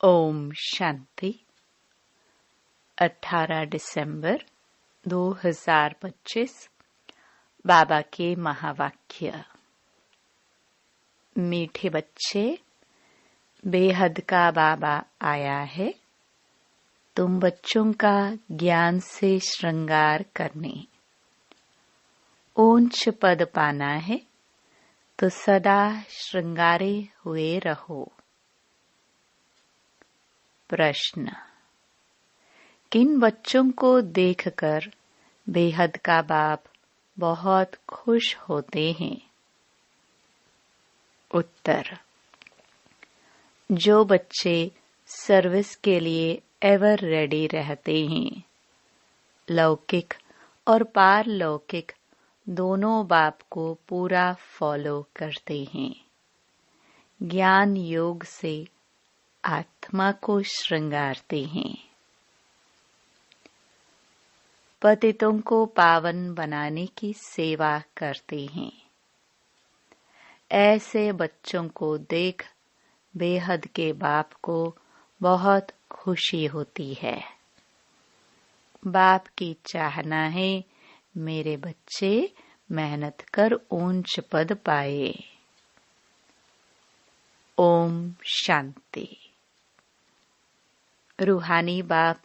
ओम शांति। 18 दिसंबर 2025 बाबा के महावाक्य। मीठे बच्चे, बेहद का बाबा आया है तुम बच्चों का ज्ञान से श्रृंगार करने। ऊंच पद पाना है तो सदा श्रृंगारे हुए रहो। प्रश्न: किन बच्चों को देखकर बेहद का बाप बहुत खुश होते हैं? उत्तर: जो बच्चे सर्विस के लिए एवर रेडी रहते हैं, लौकिक और पारलौकिक दोनों बाप को पूरा फॉलो करते हैं। ज्ञान योग से आत्मा को श्रृंगारते हैं। पतितों को पावन बनाने की सेवा करते हैं। ऐसे बच्चों को देख बेहद के बाप को बहुत खुशी होती है। बाप की चाहना है मेरे बच्चे मेहनत कर ऊंच पद पाए। ओम शांति। रूहानी बाप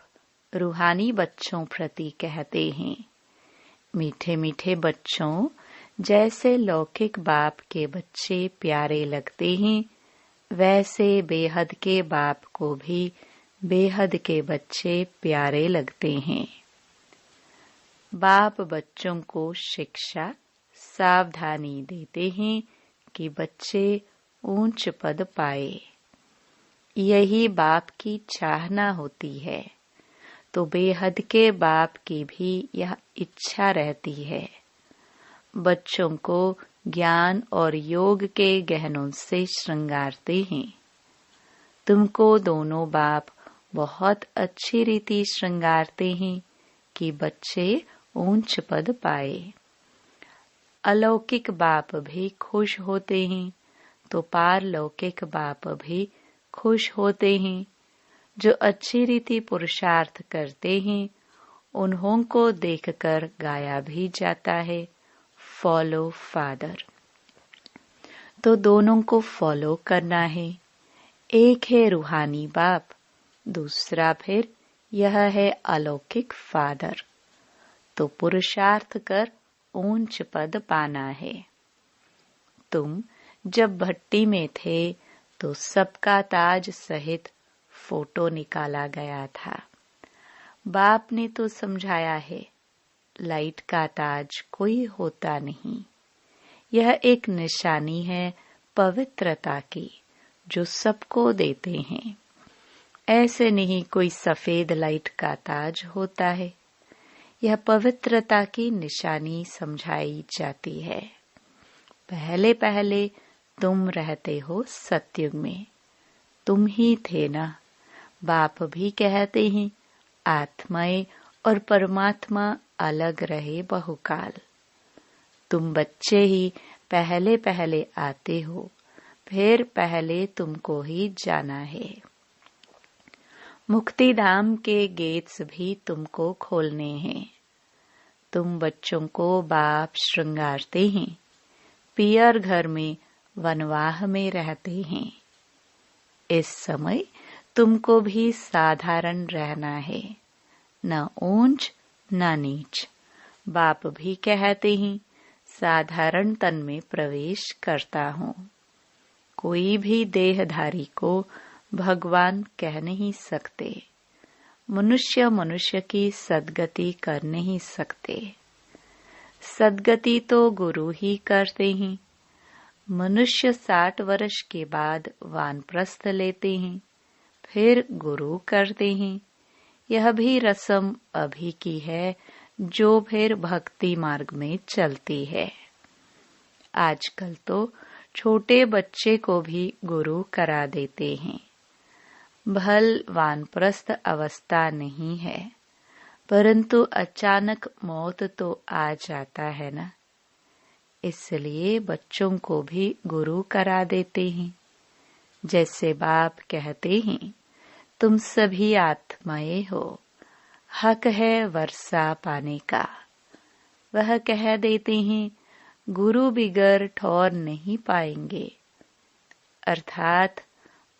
रूहानी बच्चों प्रति कहते हैं, मीठे मीठे बच्चों, जैसे लौकिक बाप के बच्चे प्यारे लगते हैं, वैसे बेहद के बाप को भी बेहद के बच्चे प्यारे लगते हैं। बाप बच्चों को शिक्षा सावधानी देते हैं कि बच्चे ऊंच पद पाए। यही बाप की चाहना होती है, तो बेहद के बाप की भी यह इच्छा रहती है। बच्चों को ज्ञान और योग के गहनों से श्रृंगारते हैं। तुमको दोनों बाप बहुत अच्छी रीति श्रृंगारते हैं कि बच्चे ऊंच पद पाए। अलौकिक बाप भी खुश होते हैं, तो पारलौकिक बाप भी खुश होते हैं। जो अच्छी रीति पुरुषार्थ करते हैं, उन्हों को देखकर गाया भी जाता है, फॉलो फादर। तो दोनों को फॉलो करना है। एक है रूहानी बाप, दूसरा फिर यह है अलौकिक फादर। तो पुरुषार्थ कर ऊंच पद पाना है। तुम जब भट्टी में थे तो सबका ताज सहित फोटो निकाला गया था। बाप ने तो समझाया है, लाइट का ताज कोई होता नहीं। यह एक निशानी है पवित्रता की, जो सबको देते हैं। ऐसे नहीं कोई सफेद लाइट का ताज होता है। यह पवित्रता की निशानी समझाई जाती है। पहले पहले तुम रहते हो सतयुग में, तुम ही थे ना। बाप भी कहते हैं, आत्माएं और परमात्मा अलग रहे बहुकाल। तुम बच्चे ही पहले पहले आते हो, फिर पहले तुमको ही जाना है। मुक्ति धाम के गेट्स भी तुमको खोलने हैं। तुम बच्चों को बाप श्रृंगारते हैं। पियर घर में वनवाह में रहते हैं। इस समय तुमको भी साधारण रहना है, न ऊंच न नीच। बाप भी कहते हैं, साधारण तन में प्रवेश करता हूँ। कोई भी देहधारी को भगवान कह नहीं सकते। मनुष्य मनुष्य की सद्गति कर नहीं सकते। सद्गति तो गुरु ही करते हैं। मनुष्य 60 वर्ष के बाद वानप्रस्थ लेते हैं, फिर गुरु करते हैं। यह भी रस्म अभी की है, जो फिर भक्ति मार्ग में चलती है। आजकल तो छोटे बच्चे को भी गुरु करा देते हैं। भल वानप्रस्थ अवस्था नहीं है, परंतु अचानक मौत तो आ जाता है ना। इसलिए बच्चों को भी गुरु करा देते हैं। जैसे बाप कहते हैं, तुम सभी आत्माएं हो, हक है वर्षा पाने का। वह कह देते हैं गुरु बिगर ठौर नहीं पाएंगे, अर्थात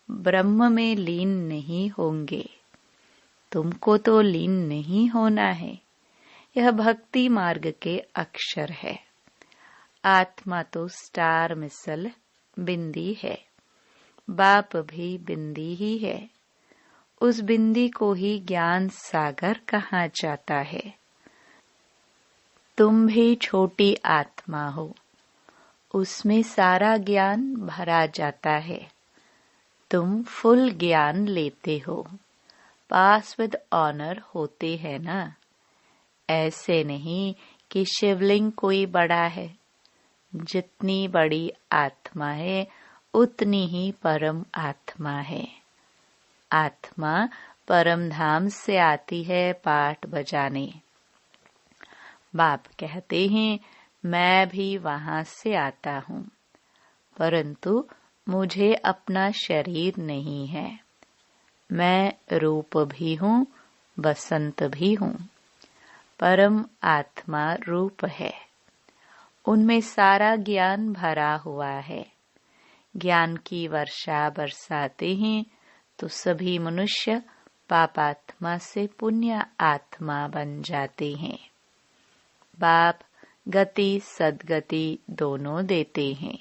ब्रह्म में लीन नहीं होंगे। तुमको तो लीन नहीं होना है, यह भक्ति मार्ग के अक्षर है। आत्मा तो स्टार मिसल बिंदी है, बाप भी बिंदी ही है। उस बिंदी को ही ज्ञान सागर कहा जाता है। तुम भी छोटी आत्मा हो, उसमें सारा ज्ञान भरा जाता है। तुम फुल ज्ञान लेते हो, पास विद ऑनर होते हैं ना। ऐसे नहीं कि शिवलिंग कोई बड़ा है। जितनी बड़ी आत्मा है उतनी ही परम आत्मा है। आत्मा परम धाम से आती है पाठ बजाने। बाप कहते हैं मैं भी वहां से आता हूँ, परंतु मुझे अपना शरीर नहीं है। मैं रूप भी हूँ, बसंत भी हूँ। परम आत्मा रूप है, उनमें सारा ज्ञान भरा हुआ है। ज्ञान की वर्षा बरसाते हैं तो सभी मनुष्य पापात्मा से पुण्य आत्मा बन जाते हैं। बाप गति सदगति दोनों देते हैं।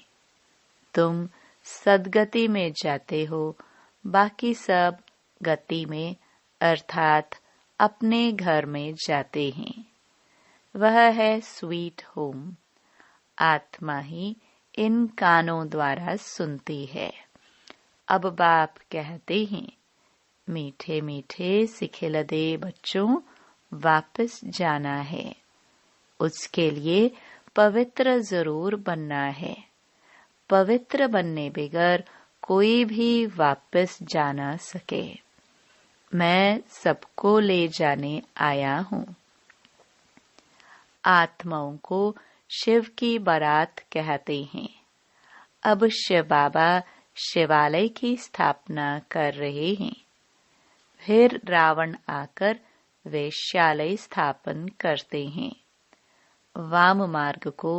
तुम सदगति में जाते हो, बाकी सब गति में अर्थात अपने घर में जाते हैं। वह है स्वीट होम। आत्मा ही इन कानों द्वारा सुनती है। अब बाप कहते हैं मीठे मीठे सिखिलदे बच्चों, वापस जाना है। उसके लिए पवित्र जरूर बनना है। पवित्र बनने बगैर कोई भी वापस जा ना सके। मैं सबको ले जाने आया हूँ। आत्माओं को शिव की बारात कहते हैं। अब शिव बाबा शिवालय की स्थापना कर रहे हैं। फिर रावण आकर वेश्यालय स्थापन करते हैं। वाम मार्ग को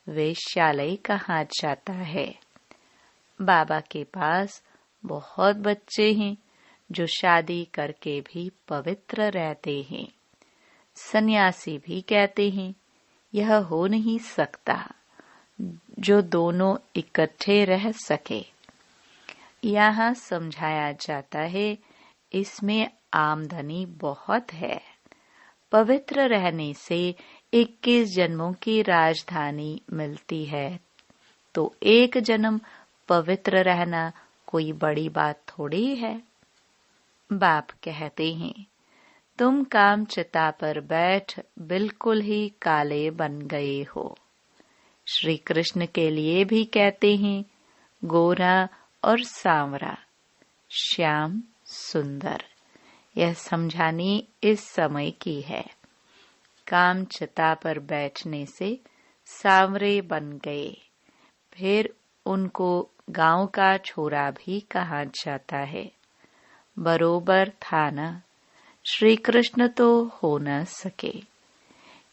वेश्यालय कहा जाता है। बाबा के पास बहुत बच्चे हैं जो शादी करके भी पवित्र रहते हैं। सन्यासी भी कहते हैं यह हो नहीं सकता जो दोनों इकट्ठे रह सके। यहाँ समझाया जाता है इसमें आमदनी बहुत है। पवित्र रहने से 21 जन्मों की राजधानी मिलती है, तो एक जन्म पवित्र रहना कोई बड़ी बात थोड़ी है। बाप कहते हैं तुम काम चिता पर बैठ बिल्कुल ही काले बन गए हो। श्री कृष्ण के लिए भी कहते हैं गोरा और सांवरा, श्याम सुंदर। यह समझानी इस समय की है। काम चिता पर बैठने से सांवरे बन गए, फिर उनको गांव का छोरा भी कहा जाता है। बरोबर था न। श्री कृष्ण तो हो न सके।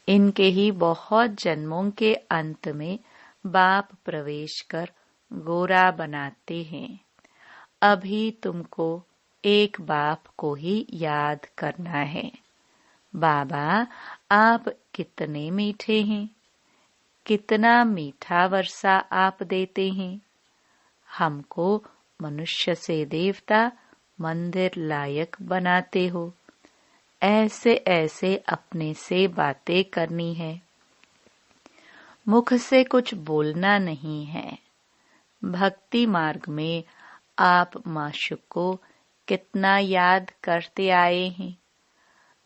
इनके ही बहुत जन्मों के अंत में बाप प्रवेश कर गोरा बनाते हैं। अभी तुमको एक बाप को ही याद करना है। बाबा आप कितने मीठे हैं, कितना मीठा वर्षा आप देते हैं। हमको मनुष्य से देवता मंदिर लायक बनाते हो। ऐसे ऐसे अपने से बातें करनी है, मुख से कुछ बोलना नहीं है। भक्ति मार्ग में आप माशुक को कितना याद करते आए हैं।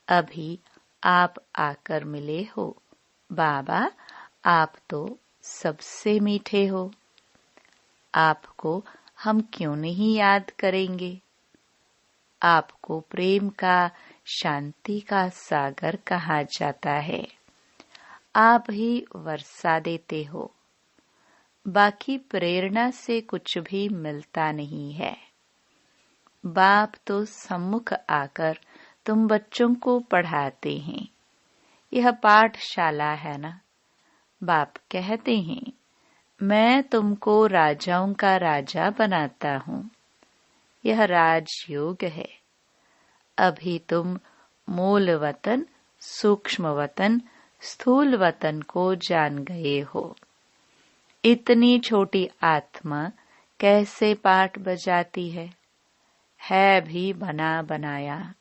अभी आप आकर मिले हो। बाबा आप तो सबसे मीठे हो, आपको हम क्यों नहीं याद करेंगे। आपको प्रेम का, शांति का सागर कहा जाता है। आप ही वर्षा देते हो, बाकी प्रेरणा से कुछ भी मिलता नहीं है। बाप तो सम्मुख आकर तुम बच्चों को पढ़ाते हैं। यह पाठशाला है ना। बाप कहते हैं, मैं तुमको राजाओं का राजा बनाता हूँ। यह राजयोग है। अभी तुम मूल वतन, सूक्ष्म वतन, स्थूल वतन को जान गए हो। इतनी छोटी आत्मा कैसे पाठ बजाती है भी बना बनाया।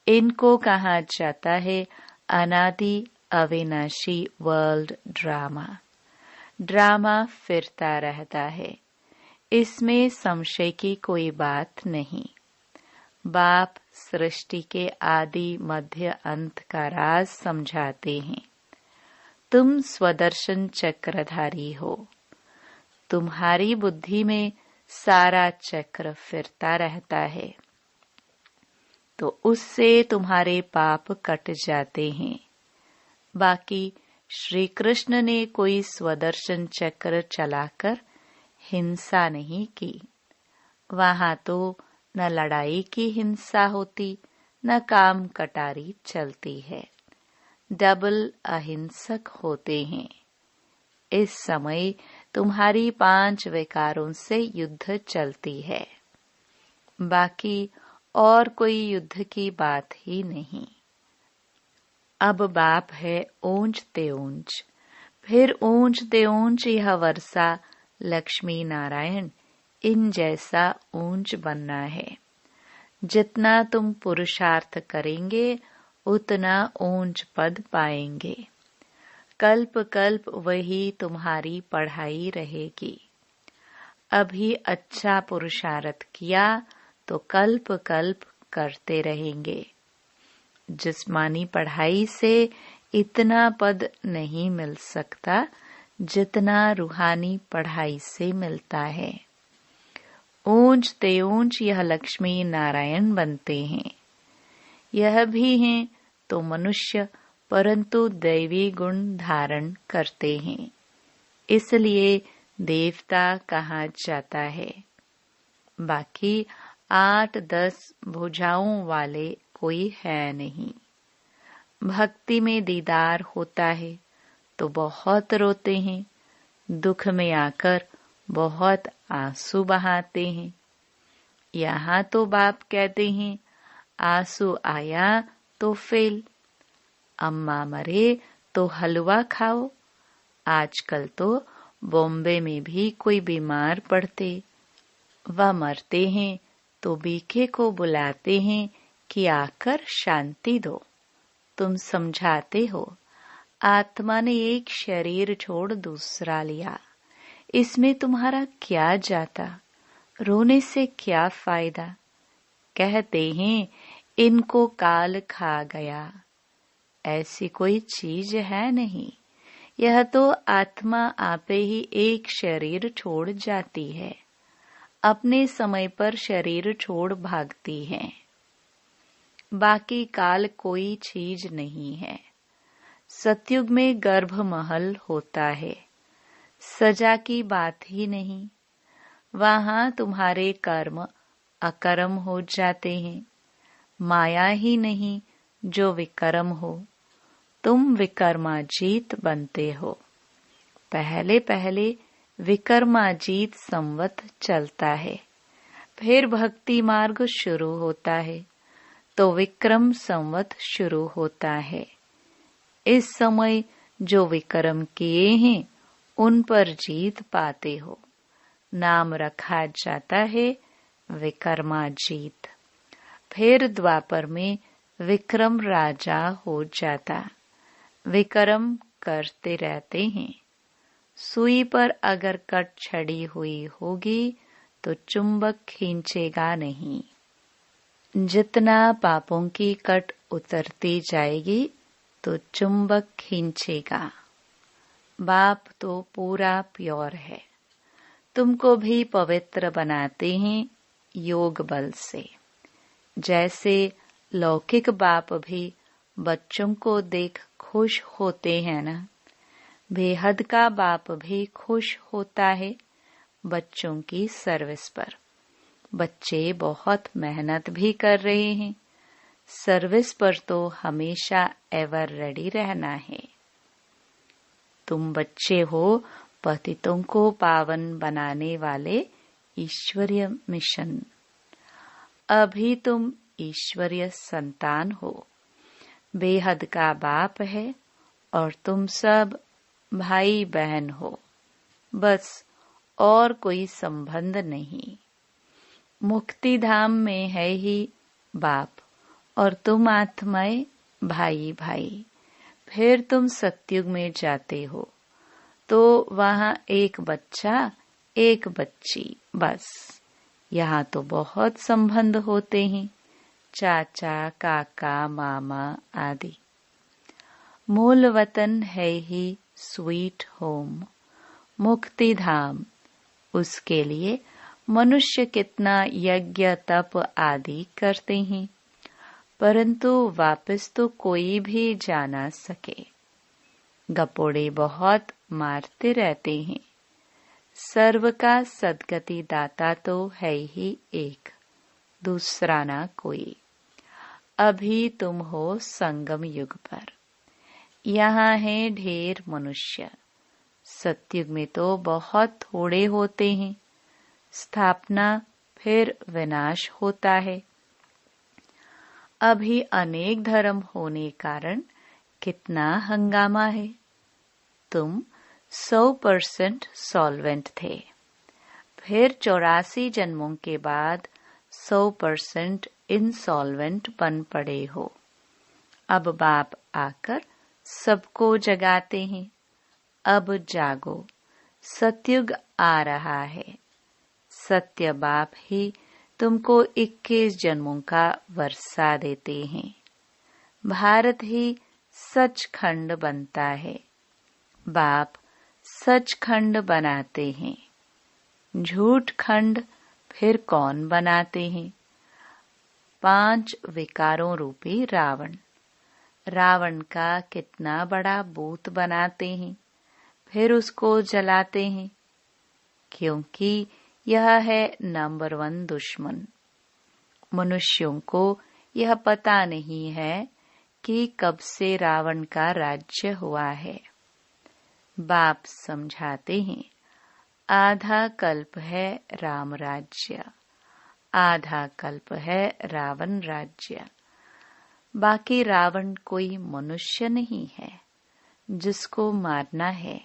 इनको कहा जाता है अनादि अविनाशी वर्ल्ड ड्रामा। ड्रामा फिरता रहता है, इसमें संशय की कोई बात नहीं। बाप सृष्टि के आदि मध्य अंत का राज समझाते हैं। तुम स्वदर्शन चक्रधारी हो। तुम्हारी बुद्धि में सारा चक्र फिरता रहता है, तो उससे तुम्हारे पाप कट जाते हैं। बाकी श्री कृष्ण ने कोई स्वदर्शन चक्र चलाकर हिंसा नहीं की। वहां तो न लड़ाई की हिंसा होती, न काम कटारी चलती है। डबल अहिंसक होते हैं। इस समय तुम्हारी 5 विकारों से युद्ध चलती है। बाकी और कोई युद्ध की बात ही नहीं। अब बाप है ऊंच ते ऊंच, फिर ऊंच ते ऊंच यह वर्षा लक्ष्मी नारायण इन जैसा ऊंच बनना है। जितना तुम पुरुषार्थ करेंगे उतना ऊंच पद पाएंगे। कल्प कल्प वही तुम्हारी पढ़ाई रहेगी। अभी अच्छा पुरुषार्थ किया तो कल्प कल्प करते रहेंगे। जिस्मानी पढ़ाई से इतना पद नहीं मिल सकता जितना रूहानी पढ़ाई से मिलता है। ऊंच ते ऊंच यह लक्ष्मी नारायण बनते हैं। यह भी हैं तो मनुष्य, परंतु दैवी गुण धारण करते हैं, इसलिए देवता कहा जाता है। बाकी 8-10 भुजाओं वाले कोई है नहीं। भक्ति में दीदार होता है तो बहुत रोते हैं, दुख में आकर बहुत आंसू बहाते हैं। यहाँ तो बाप कहते हैं, आंसू आया तो फेल, अम्मा मरे तो हलवा खाओ। आजकल तो बॉम्बे में भी कोई बीमार पड़ते व मरते हैं तो बीके को बुलाते हैं कि आकर शांति दो। तुम समझाते हो, आत्मा ने एक शरीर छोड़ दूसरा लिया, इसमें तुम्हारा क्या जाता, रोने से क्या फायदा। कहते हैं इनको काल खा गया। ऐसी कोई चीज है नहीं। यह तो आत्मा आपे ही एक शरीर छोड़ जाती है, अपने समय पर शरीर छोड़ भागती है। बाकी काल कोई चीज नहीं है। सतयुग में गर्भ महल होता है, सजा की बात ही नहीं। वहां तुम्हारे कर्म अकर्म हो जाते हैं। माया ही नहीं जो विकर्म हो, तुम विकर्माजीत बनते हो। पहले पहले विकर्माजीत संवत चलता है, फिर भक्ति मार्ग शुरू होता है तो विक्रम संवत शुरू होता है। इस समय जो विक्रम किए हैं उन पर जीत पाते हो। नाम रखा जाता है विकर्माजीत। फिर द्वापर में विक्रम राजा हो जाता। विक्रम करते रहते हैं। सुई पर अगर कट छड़ी हुई होगी तो चुंबक खींचेगा नहीं। जितना पापों की कट उतरती जाएगी तो चुंबक खींचेगा। बाप तो पूरा प्योर है, तुमको भी पवित्र बनाते हैं योग बल से। जैसे लौकिक बाप भी बच्चों को देख खुश होते हैं ना, बेहद का बाप भी खुश होता है बच्चों की सर्विस पर। बच्चे बहुत मेहनत भी कर रहे हैं। सर्विस पर तो हमेशा एवर रेडी रहना है। तुम बच्चे हो पतितों को पावन बनाने वाले ईश्वरीय मिशन। अभी तुम ईश्वरीय संतान हो। बेहद का बाप है और तुम सब भाई बहन हो। बस और कोई संबंध नहीं। मुक्ति धाम में है ही बाप और तुम आत्माएं भाई भाई। फिर तुम सतयुग में जाते हो तो वहाँ एक बच्चा एक बच्ची, बस। यहाँ तो बहुत संबंध होते हैं, चाचा काका मामा आदि। मूल वतन है ही स्वीट होम, मुक्ति धाम। उसके लिए मनुष्य कितना यज्ञ तप आदि करते हैं, परंतु वापस तो कोई भी जा ना सके। गपोड़े बहुत मारते रहते हैं। सर्व का सद्गति दाता तो है ही एक, दूसरा ना कोई। अभी तुम हो संगम युग पर। यहाँ है ढेर मनुष्य। सतयुग में तो बहुत थोड़े होते हैं। स्थापना फिर विनाश होता है। अभी अनेक धर्म होने कारण कितना हंगामा है। तुम 100% सॉल्वेंट थे, फिर 84 जन्मों के बाद 100% इंसॉल्वेंट बन पड़े हो। अब बाप आकर सबको जगाते हैं। अब जागो, सतयुग आ रहा है। सत्य बाप ही तुमको 21 जन्मों का वर्षा देते हैं। भारत ही सचखंड बनता है। बाप सचखंड बनाते हैं। झूठ खंड फिर कौन बनाते हैं? 5 विकारों रूपी रावण। रावण का कितना बड़ा बूत बनाते हैं, फिर उसको जलाते हैं, क्योंकि यह है नंबर 1 दुश्मन। मनुष्यों को यह पता नहीं है कि कब से रावण का राज्य हुआ है। बाप समझाते हैं, आधा कल्प है राम राज्य, आधा कल्प है रावण राज्य। बाकी रावण कोई मनुष्य नहीं है जिसको मारना है।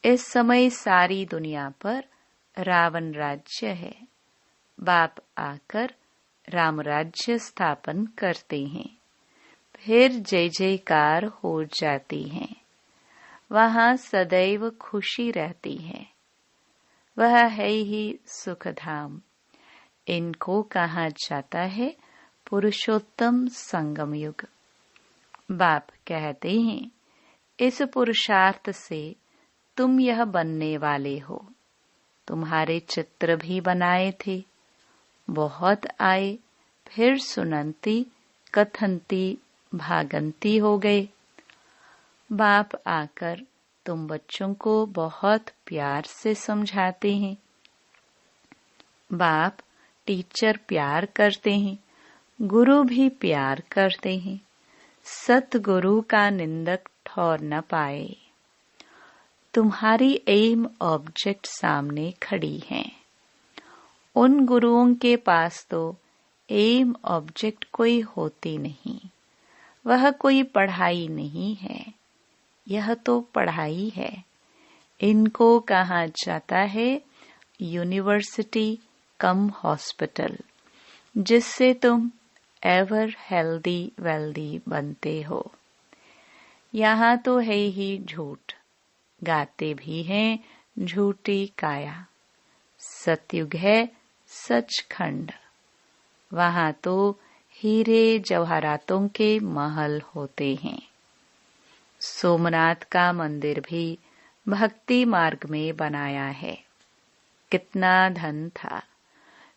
इस समय सारी दुनिया पर रावण राज्य है। बाप आकर राम राज्य स्थापन करते हैं, फिर जय जयकार हो जाती है। वहाँ सदैव खुशी रहती है। वह है ही सुखधाम। इनको कहा जाता है पुरुषोत्तम संगम युग। बाप कहते हैं, इस पुरुषार्थ से तुम यह बनने वाले हो। तुम्हारे चित्र भी बनाए थे, बहुत आए, फिर सुनंती कथंती भागंती हो गए। बाप आकर तुम बच्चों को बहुत प्यार से समझाते हैं। बाप टीचर प्यार करते हैं, गुरु भी प्यार करते हैं। सतगुरु का निंदक ठौर न पाए। तुम्हारी एम ऑब्जेक्ट सामने खड़ी है। उन गुरुओं के पास तो एम ऑब्जेक्ट कोई होती नहीं। वह कोई पढ़ाई नहीं है, यह तो पढ़ाई है। इनको कहा जाता है यूनिवर्सिटी कम हॉस्पिटल, जिससे तुम एवर हेल्दी वेल्दी बनते हो। यहाँ तो है ही झूठ, गाते भी हैं झूठी काया। सतयुग है सचखंड। वहाँ तो हीरे जवाहरातों के महल होते हैं। सोमनाथ का मंदिर भी भक्ति मार्ग में बनाया है। कितना धन था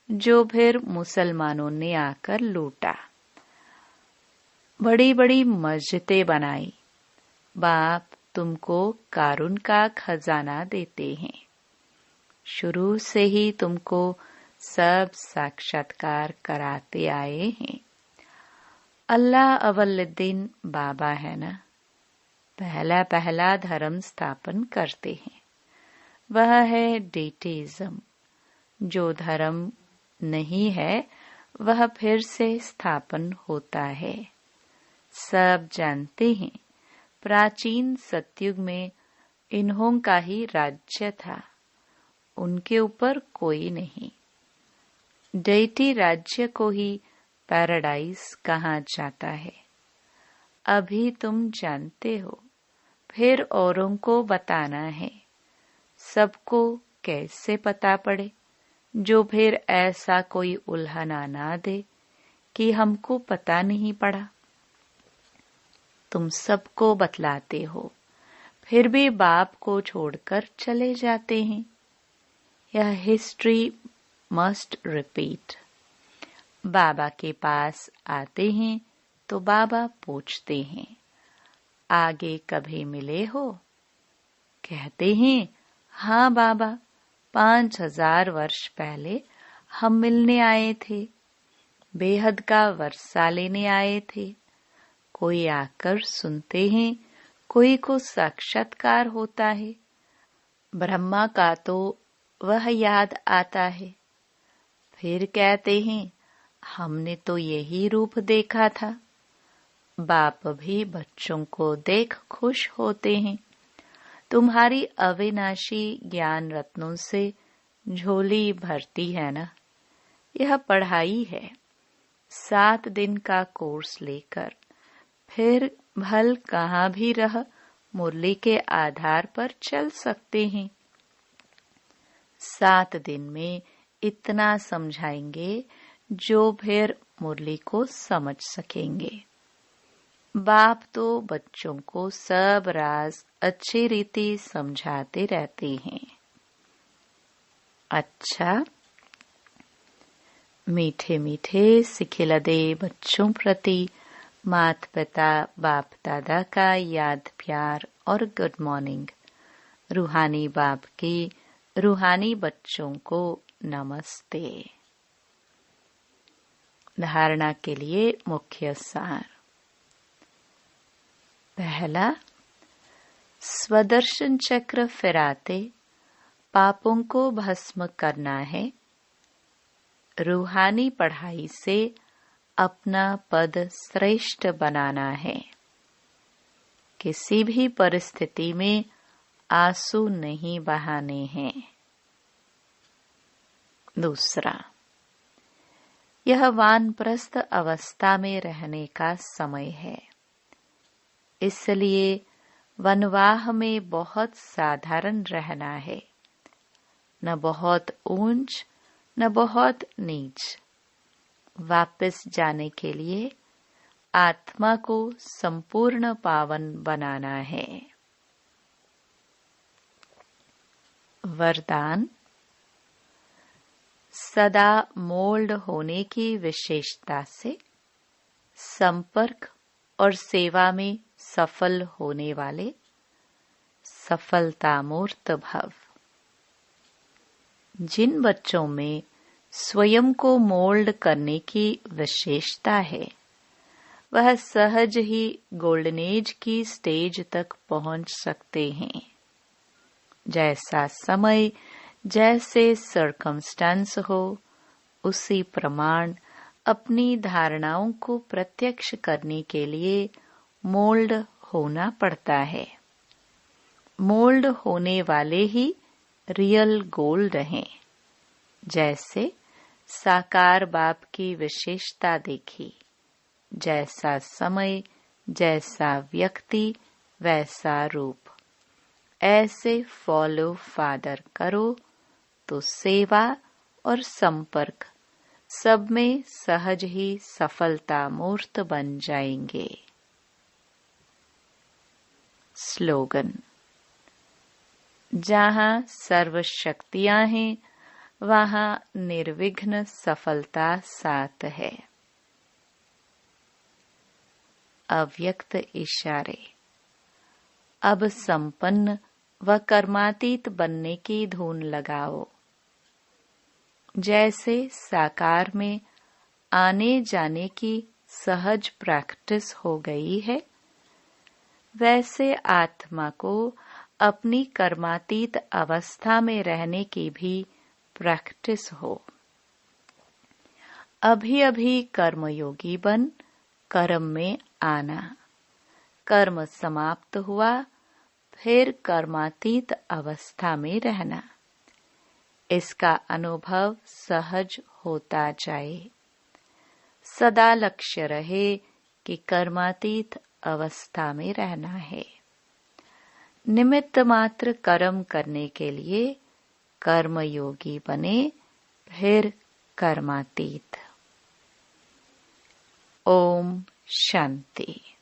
जो फिर मुसलमानों ने आकर लूटा। बड़ी बड़ी मस्जिदें बनाई। बाप तुमको कारून का खजाना देते हैं। शुरू से ही तुमको सब साक्षात्कार कराते आए हैं। अल्लाह अवल्लुद्दीन बाबा है ना, पहला धर्म स्थापन करते हैं, वह है डेटिज्म। जो धर्म नहीं है वह फिर से स्थापन होता है। सब जानते हैं प्राचीन सतयुग में इन्हों का ही राज्य था, उनके ऊपर कोई नहीं। डेटी राज्य को ही पैराडाइज कहा जाता है। अभी तुम जानते हो, फिर औरों को बताना है। सबको कैसे पता पड़े, जो फिर ऐसा कोई उल्हाना ना दे कि हमको पता नहीं पड़ा। तुम सबको बतलाते हो, फिर भी बाप को छोड़कर चले जाते हैं। यह हिस्ट्री मस्ट रिपीट। बाबा के पास आते हैं तो बाबा पूछते हैं, आगे कभी मिले हो? कहते हैं, हाँ बाबा, 5000 वर्ष पहले हम मिलने आए थे, बेहद का वर्षा लेने आए थे। कोई आकर सुनते हैं, कोई को साक्षात्कार होता है। ब्रह्मा का तो वह याद आता है। फिर कहते हैं, हमने तो यही रूप देखा था। बाप भी बच्चों को देख खुश होते हैं। तुम्हारी अविनाशी ज्ञान रत्नों से झोली भरती है ना। यह पढ़ाई है, 7 दिन का कोर्स लेकर फिर भल कहाँ भी रह मुरली के आधार पर चल सकते हैं। 7 दिन में इतना समझाएंगे जो फिर मुरली को समझ सकेंगे। बाप तो बच्चों को सब राज अच्छी रीति समझाते रहते हैं। अच्छा, मीठे मीठे सिखिलदे बच्चों प्रति माता पिता बाप दादा का याद प्यार और गुड मॉर्निंग। रूहानी बाप की रूहानी बच्चों को नमस्ते। धारणा के लिए मुख्य सार। पहला, स्वदर्शन चक्र फिराते पापों को भस्म करना है। रूहानी पढ़ाई से अपना पद श्रेष्ठ बनाना है। किसी भी परिस्थिति में आंसू नहीं बहाने हैं। दूसरा, यह वानप्रस्थ अवस्था में रहने का समय है, इसलिए वनवाह में बहुत साधारण रहना है, न बहुत ऊंच न बहुत नीच। वापस जाने के लिए आत्मा को संपूर्ण पावन बनाना है। वरदान, सदा मोल्ड होने की विशेषता से संपर्क और सेवा में सफल होने वाले सफलता मूर्त भव। जिन बच्चों में स्वयं को मोल्ड करने की विशेषता है, वह सहज ही गोल्डन एज की स्टेज तक पहुंच सकते हैं। जैसा समय, जैसे सर्कमस्टेंस हो, उसी प्रमाण अपनी धारणाओं को प्रत्यक्ष करने के लिए मोल्ड होना पड़ता है। मोल्ड होने वाले ही रियल गोल्ड हैं। जैसे साकार बाप की विशेषता देखी, जैसा समय, जैसा व्यक्ति, वैसा रूप। ऐसे फॉलो फादर करो तो सेवा और संपर्क सब में सहज ही सफलता मूर्त बन जाएंगे। स्लोगन, जहाँ सर्व शक्तियां हैं वहाँ निर्विघ्न सफलता साथ है। अव्यक्त इशारे। अब संपन्न व कर्मातीत बनने की धुन लगाओ। जैसे साकार में आने जाने की सहज प्रैक्टिस हो गई है, वैसे आत्मा को अपनी कर्मातीत अवस्था में रहने की भी प्रैक्टिस हो। अभी अभी कर्मयोगी बन कर्म में आना, कर्म समाप्त हुआ फिर कर्मातीत अवस्था में रहना, इसका अनुभव सहज होता जाए। सदा लक्ष्य रहे कि कर्मातीत अवस्था में रहना है। निमित्त मात्र कर्म करने के लिए कर्मयोगी बने, फिर कर्मातीत। ओम शांति।